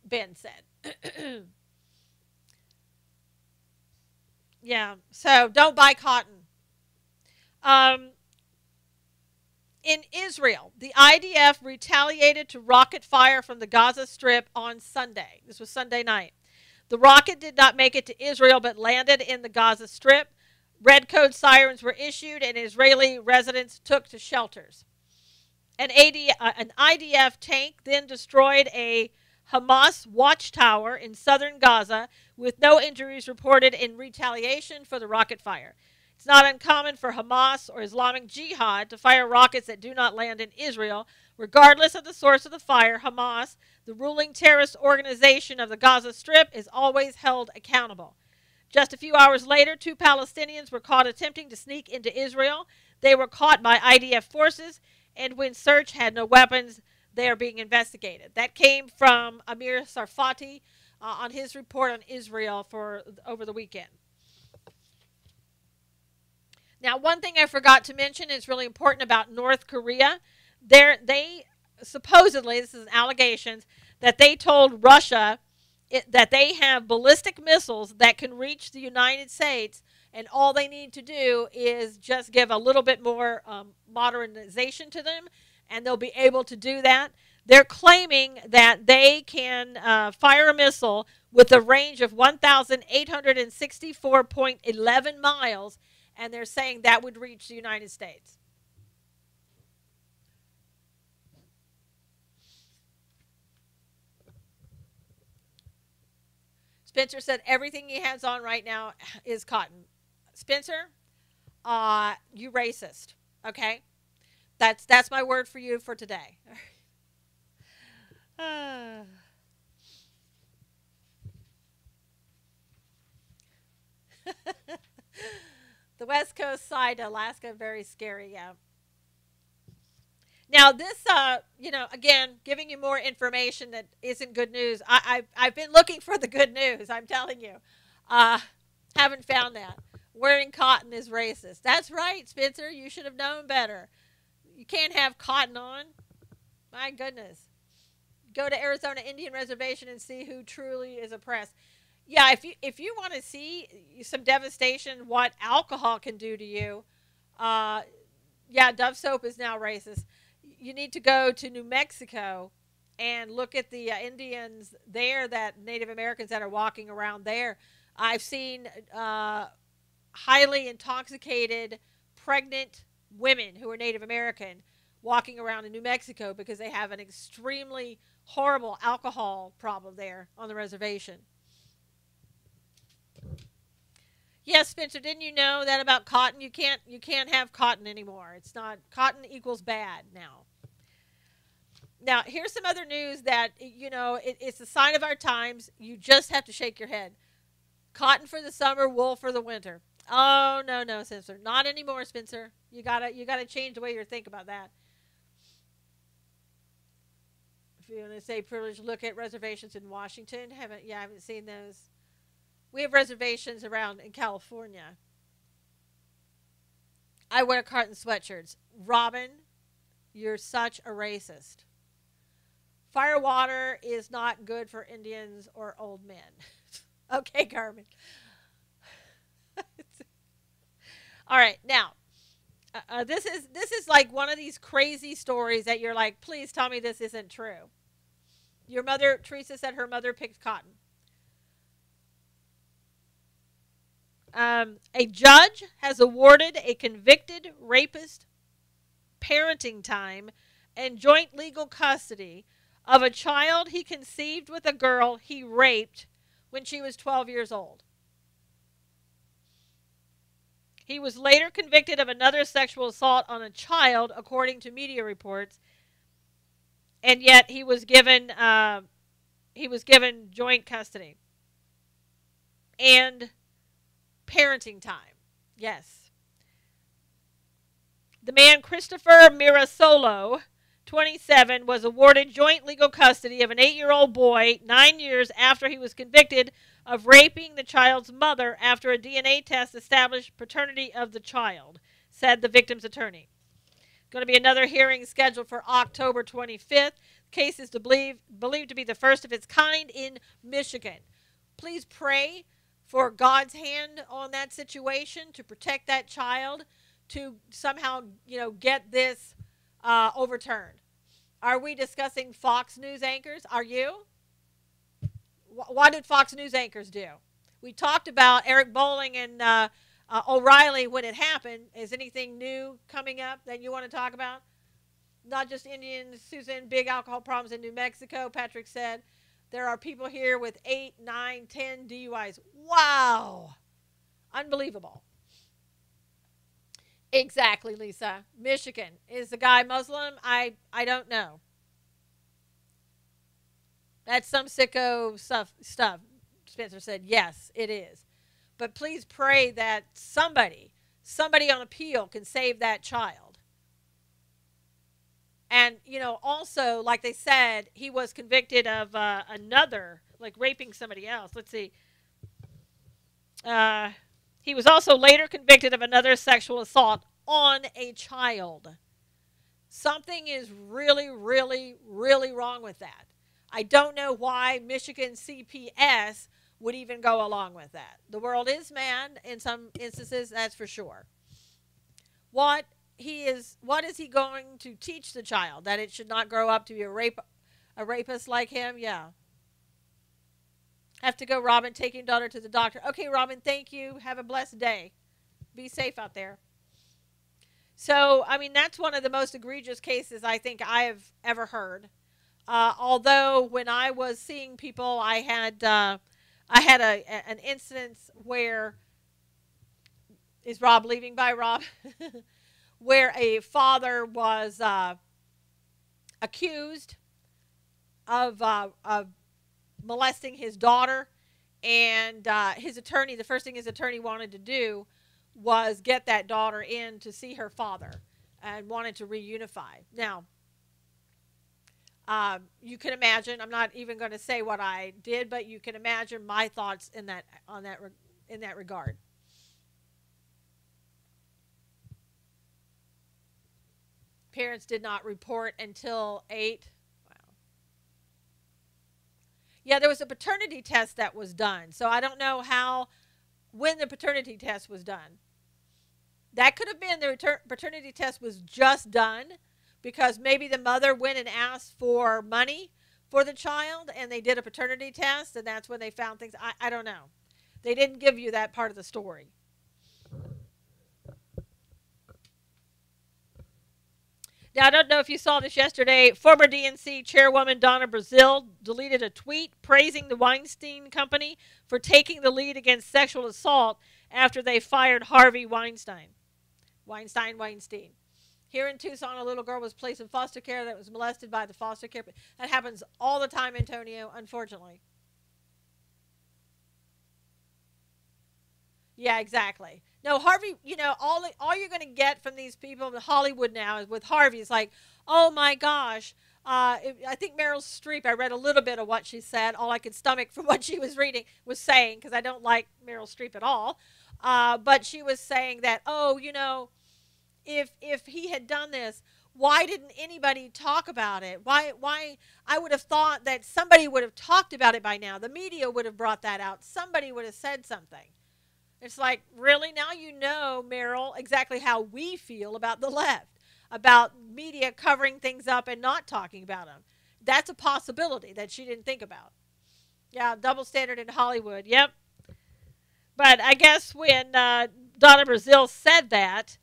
Ben said. Yeah, so don't buy cotton. In Israel, the IDF retaliated to rocket fire from the Gaza Strip on Sunday. This was Sunday night. The rocket did not make it to Israel, but landed in the Gaza Strip. Red code sirens were issued, and Israeli residents took to shelters. An IDF tank then destroyed a Hamas watchtower in southern Gaza, with no injuries reported in retaliation for the rocket fire. It's not uncommon for Hamas or Islamic Jihad to fire rockets that do not land in Israel. Regardless of the source of the fire, Hamas, the ruling terrorist organization of the Gaza Strip, is always held accountable. Just a few hours later, 2 Palestinians were caught attempting to sneak into Israel. They were caught by IDF forces, and when search had no weapons, they are being investigated. That came from Amir Sarfati on his report on Israel for over the weekend. Now, one thing I forgot to mention is really important about North Korea. They supposedly, this is allegations, that they told Russia that they have ballistic missiles that can reach the United States, and all they need to do is just give a little bit more modernization to them, and they'll be able to do that. They're claiming that they can fire a missile with a range of 1,864.11 miles, and they're saying that would reach the United States. Spencer said everything he has on right now is cotton. Spencer, you racist, okay? That's my word for you for today. The West Coast side, Alaska, very scary, yeah. Now, this, again, giving you more information that isn't good news. I've been looking for the good news, I'm telling you. Haven't found that. Wearing cotton is racist. That's right, Spencer. You should have known better. You can't have cotton on. My goodness. Go to Arizona Indian Reservation and see who truly is oppressed. Yeah, if you want to see some devastation, what alcohol can do to you, yeah, Dove soap is now racist. You need to go to New Mexico and look at the Indians there, that Native Americans that are walking around there. I've seen highly intoxicated, pregnant women who are Native American walking around in New Mexico because they have an extremely horrible alcohol problem there on the reservation. Yes, Spencer, didn't you know that about cotton? You can't have cotton anymore. It's not, cotton equals bad now. Now, here's some other news that, it's a sign of our times. You just have to shake your head. Cotton for the summer, wool for the winter. Oh, no, Spencer. Not anymore, Spencer. You gotta change the way you think about that. if you want to say privilege, look at reservations in Washington. I haven't seen those. We have reservations around in California. I wear cotton sweatshirts. Robin, you're such a racist. Fire water is not good for Indians or old men. Okay, Carmen. All right, now this is like one of these crazy stories that you're like, please tell me this isn't true. Your mother, Teresa, said her mother picked cotton. A judge has awarded a convicted rapist parenting time and joint legal custody of a child he conceived with a girl he raped when she was 12 years old. He was later convicted of another sexual assault on a child, according to media reports, and yet he was given joint custody and parenting time. Yes. The man, Christopher Mirasolo, 27, was awarded joint legal custody of an 8-year-old boy 9 years after he was convicted of raping the child's mother after a DNA test established paternity of the child, said the victim's attorney. Going to be another hearing scheduled for October 25th. The case is believed to be the first of its kind in Michigan. Please pray for God's hand on that situation to protect that child, to somehow, get this overturned. Are we discussing Fox News anchors? Are you? What did Fox News anchors do? We talked about Eric Bolling and O'Reilly when it happened. Is anything new coming up that you want to talk about? Not just Indians, Susan, big alcohol problems in New Mexico. Patrick said there are people here with 8, 9, 10 DUIs. Wow. Unbelievable. Exactly, Lisa. Michigan. Is the guy Muslim? I don't know. That's some sicko stuff. Spencer said, yes, it is. But please pray that somebody on appeal can save that child. And, also, like they said, he was convicted of another, like raping somebody else. Let's see. He was also later convicted of another sexual assault on a child. Something is really, really, really wrong with that. I don't know why Michigan CPS would even go along with that. The world is mad in some instances, that's for sure. What is he going to teach the child? That it should not grow up to be a rapist like him? Yeah. Have to go, Robin, taking daughter to the doctor. Okay, Robin, thank you. Have a blessed day. Be safe out there. So, that's one of the most egregious cases I think I have ever heard. Although when I was seeing people, I had an instance where, is Rob leaving by Rob? Where a father was accused of molesting his daughter, and his attorney, the first thing his attorney wanted to do was get that daughter in to see her father and wanted to reunify. Now, you can imagine, I'm not even going to say what I did, but you can imagine my thoughts in that regard. Parents did not report until 8. Wow. Yeah, there was a paternity test that was done. So I don't know when the paternity test was done. That could have been the paternity test was just done because maybe the mother went and asked for money for the child and they did a paternity test and that's when they found things. I don't know. They didn't give you that part of the story. Now, I don't know if you saw this yesterday. Former DNC chairwoman Donna Brazile deleted a tweet praising the Weinstein Company for taking the lead against sexual assault after they fired Harvey Weinstein. Weinstein. Here in Tucson, a little girl was placed in foster care that was molested by the foster care. That happens all the time, Antonio, unfortunately. Yeah, exactly. No, Harvey, all you're going to get from these people in Hollywood now is with Harvey is like, oh my gosh, I think Meryl Streep, I read a little bit of what she said. All I could stomach from what she was reading was saying, because I don't like Meryl Streep at all. But she was saying that, oh, if he had done this, why didn't anybody talk about it? Why I would have thought that somebody would have talked about it by now. The media would have brought that out. Somebody would have said something. It's like, really? Now you know, Meryl, exactly how we feel about the left, about media covering things up and not talking about them. That's a possibility that she didn't think about. Yeah, double standard in Hollywood. Yep. But I guess when Donna Brazile said that,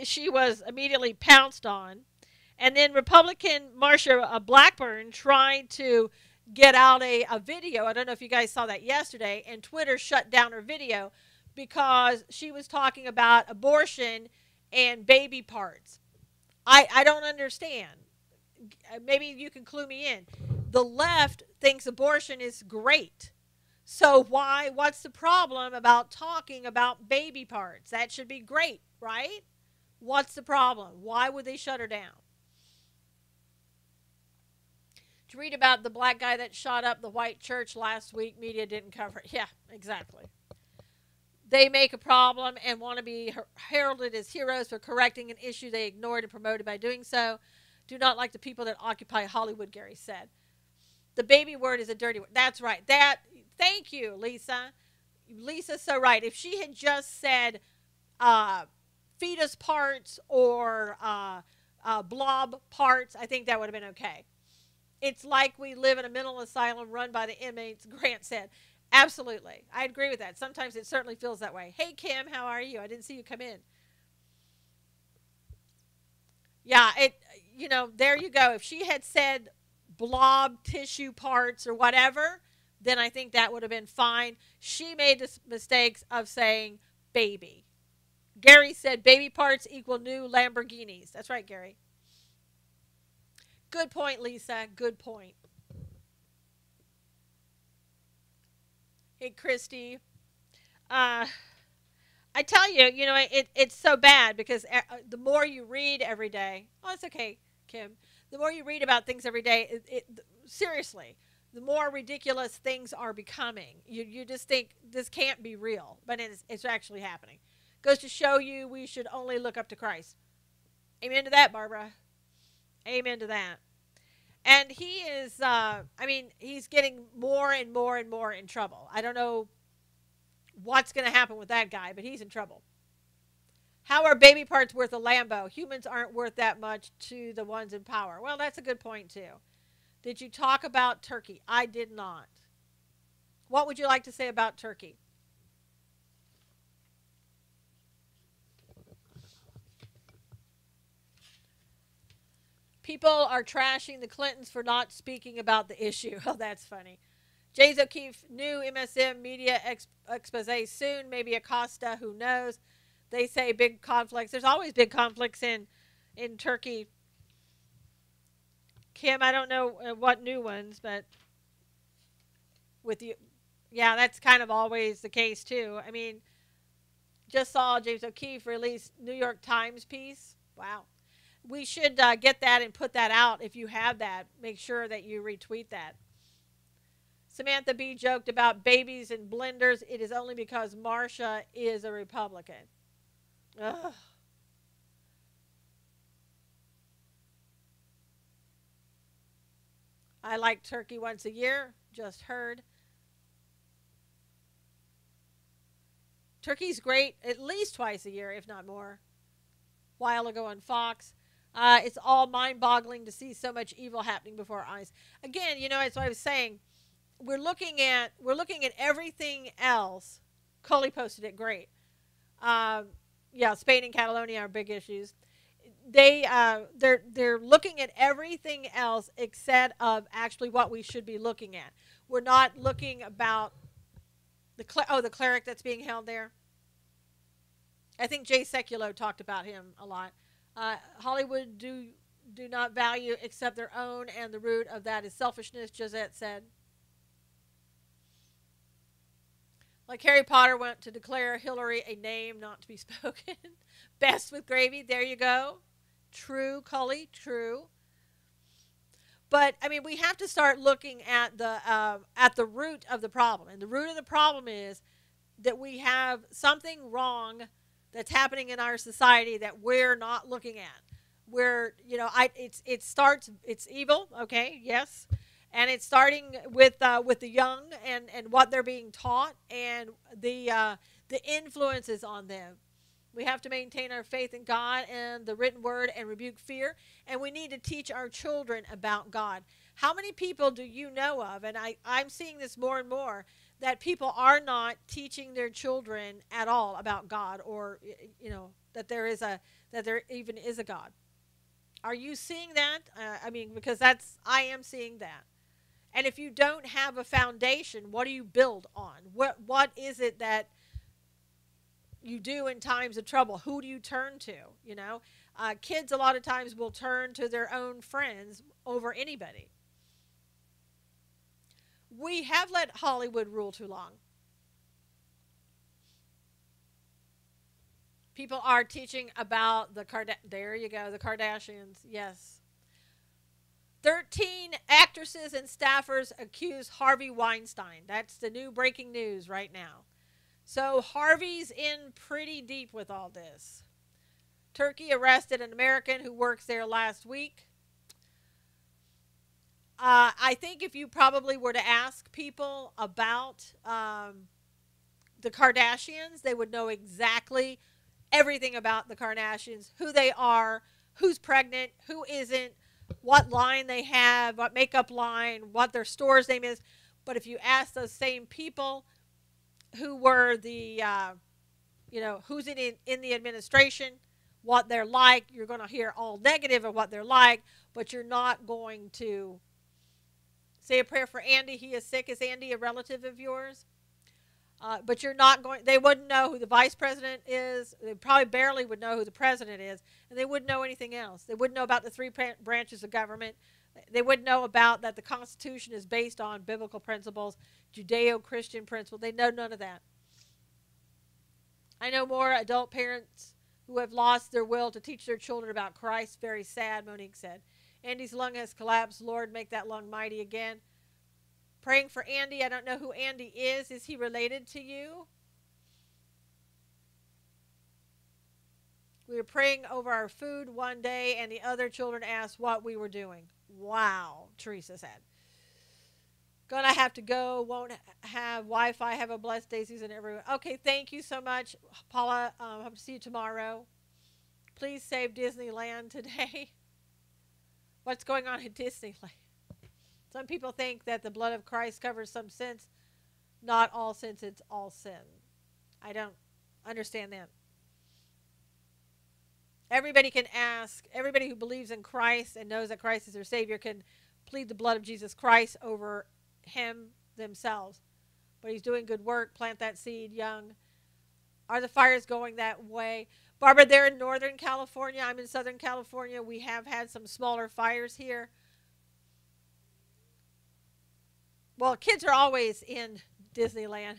she was immediately pounced on. And then Republican Marsha Blackburn tried to get out a video. I don't know if you guys saw that yesterday. And Twitter shut down her video because she was talking about abortion and baby parts. I don't understand. Maybe you can clue me in. The left thinks abortion is great. So what's the problem about talking about baby parts? That should be great, right? What's the problem? Why would they shut her down? Did you read about the black guy that shot up the white church last week? Media didn't cover it. Yeah, exactly. They make a problem and want to be heralded as heroes for correcting an issue they ignored and promoted by doing so. Do not like the people that occupy Hollywood, Gary said. The baby word is a dirty word. That's right. Thank you, Lisa. Lisa's so right. If she had just said fetus parts or blob parts, I think that would have been okay. It's like we live in a mental asylum run by the inmates, Grant said. Absolutely. I agree with that. Sometimes it certainly feels that way. Hey, Kim, how are you? I didn't see you come in. Yeah, there you go. If she had said blob tissue parts or whatever, then I think that would have been fine. She made the mistakes of saying baby. Gary said baby parts equal new Lamborghinis. That's right, Gary. Good point, Lisa. Good point. Hey, Christy. I tell you, it's so bad because the more you read every day, oh, it's okay, Kim. The more you read about things every day, seriously, the more ridiculous things are becoming. You just think this can't be real, but it's actually happening. Goes to show you we should only look up to Christ. Amen to that, Barbara. Amen to that. And he is, he's getting more and more and more in trouble. I don't know what's going to happen with that guy, but he's in trouble. How are baby parts worth a Lambo? Humans aren't worth that much to the ones in power. Well, that's a good point, too. Did you talk about Turkey? I did not. What would you like to say about Turkey? People are trashing the Clintons for not speaking about the issue. Oh, that's funny. James O'Keefe, new MSM media expose soon. Maybe Acosta, who knows? They say big conflicts. There's always big conflicts in Turkey. Kim, I don't know what new ones, but with you, yeah, that's kind of always the case too. I mean, just saw James O'Keefe release New York Times piece. Wow. We should get that and put that out. If you have that, make sure that you retweet that. Samantha B. joked about babies and blenders. It is only because Marsha is a Republican. Ugh. I like turkey once a year. Just heard. Turkey's great at least twice a year, if not more. While ago on Fox. It's all mind-boggling to see so much evil happening before our eyes. Again, it's what I was saying. We're looking at everything else. Coley posted it. Great. Yeah, Spain and Catalonia are big issues. They're looking at everything else except of actually what we should be looking at. We're not looking about the cleric that's being held there. I think Jay Sekulow talked about him a lot. Hollywood do not value except their own, and the root of that is selfishness, Josette said. Like Harry Potter went to declare Hillary a name not to be spoken. Best with gravy. There you go. True, Cully, true. But I mean, we have to start looking at the root of the problem, and the root of the problem is that we have something wrong that's happening in our society that we're not looking at. Where it's evil, okay, yes, and it's starting with the young and what they're being taught and the influences on them. We have to maintain our faith in God and the written word and rebuke fear. And we need to teach our children about God. How many people do you know of? And I'm seeing this more and more, that people are not teaching their children at all about God, or that there even is a God. Are you seeing that? I mean, because I am seeing that. And if you don't have a foundation, what do you build on? What is it that you do in times of trouble? Who do you turn to? Kids a lot of times will turn to their own friends over anybody. We have let Hollywood rule too long. People are teaching about there you go, the Kardashians. Yes. 13 actresses and staffers accuse Harvey Weinstein. That's the new breaking news right now. So Harvey's in pretty deep with all this. Turkey arrested an American who works there last week. I think if you probably were to ask people about the Kardashians, they would know exactly everything about the Kardashians, who they are, who's pregnant, who isn't, what line they have, what makeup line, what their store's name is. But if you ask those same people who were who's in the administration, what they're like, you're going to hear all negative of what they're like, but you're not going to say a prayer for Andy. He is sick. Is Andy a relative of yours? But you're not going, they wouldn't know who the vice president is. They probably barely would know who the president is, and they wouldn't know anything else. They wouldn't know about the three branches of government. They wouldn't know about that the Constitution is based on biblical principles, Judeo-Christian principles. They know none of that. I know more adult parents who have lost their will to teach their children about Christ. Very sad, Monique said. Andy's lung has collapsed. Lord, make that lung mighty again. Praying for Andy. I don't know who Andy is. Is he related to you? We were praying over our food one day, and the other children asked what we were doing. Wow, Teresa said. Gonna have to go. Won't have Wi-Fi. Have a blessed day, Susan, everyone. Okay, thank you so much, Paula. Hope to see you tomorrow. Please save Disneyland today. What's going on at Disneyland? Some people think that the blood of Christ covers some sins. Not all sins, it's all sin. I don't understand that. Everybody can ask, everybody who believes in Christ and knows that Christ is their Savior can plead the blood of Jesus Christ over him themselves. But he's doing good work. Plant that seed young. Are the fires going that way? Barbara, they're in Northern California. I'm in Southern California. We have had some smaller fires here. Well, kids are always in Disneyland.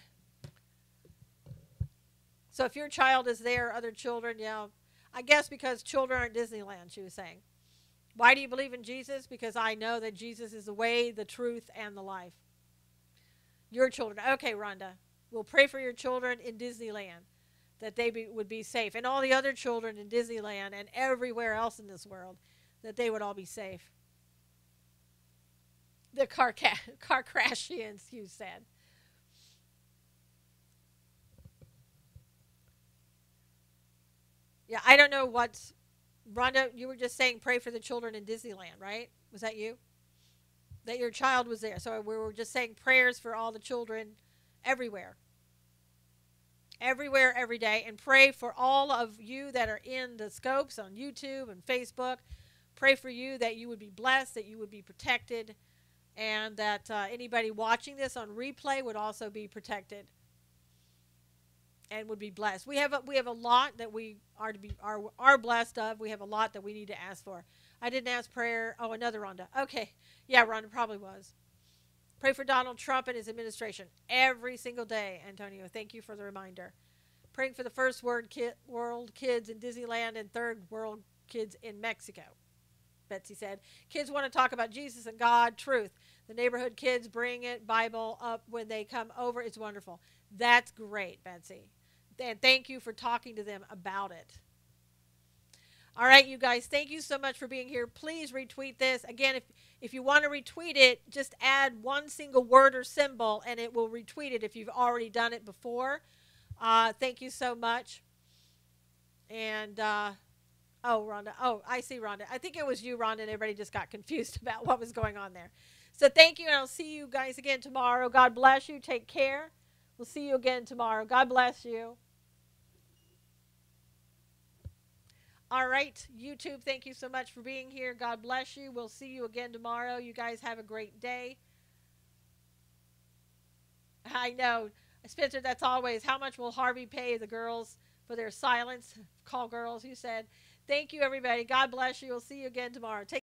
So if your child is there, other children, I guess because children aren't Disneyland, she was saying. Why do you believe in Jesus? Because I know that Jesus is the way, the truth, and the life. Your children. Okay, Rhonda. We'll pray for your children in Disneyland, that they would be safe. And all the other children in Disneyland and everywhere else in this world, that they would all be safe. The car crashians, you said. Yeah, I don't know what's... Rhonda, you were just saying pray for the children in Disneyland, right? Was that you? That your child was there. So we were just saying prayers for all the children everywhere. Everywhere, every day. And pray for all of you that are in the scopes on YouTube and Facebook. Pray for you that you would be blessed, that you would be protected, and that anybody watching this on replay would also be protected and would be blessed. We have a lot that we are blessed of. We have a lot that we need to ask for. I didn't ask prayer. Oh, another Rhonda. Okay. Yeah, Rhonda probably was. Pray for Donald Trump and his administration every single day, Antonio. Thank you for the reminder. Praying for the first world kids in Disneyland and third world kids in Mexico. Betsy said. Kids want to talk about Jesus and God, truth. The neighborhood kids bring it, Bible up when they come over. It's wonderful. That's great, Betsy. And thank you for talking to them about it. All right, you guys, thank you so much for being here. Please retweet this. Again, if you want to retweet it, just add one single word or symbol, and it will retweet it if you've already done it before. Thank you so much. And, oh, Rhonda. Oh, I see Rhonda. I think it was you, Rhonda, and everybody just got confused about what was going on there. So thank you, and I'll see you guys again tomorrow. God bless you. Take care. We'll see you again tomorrow. God bless you. All right, YouTube, thank you so much for being here. God bless you. We'll see you again tomorrow. You guys have a great day. I know. Spencer, that's always, how much will Harvey pay the girls for their silence? Call girls, you said. Thank you, everybody. God bless you. We'll see you again tomorrow. Take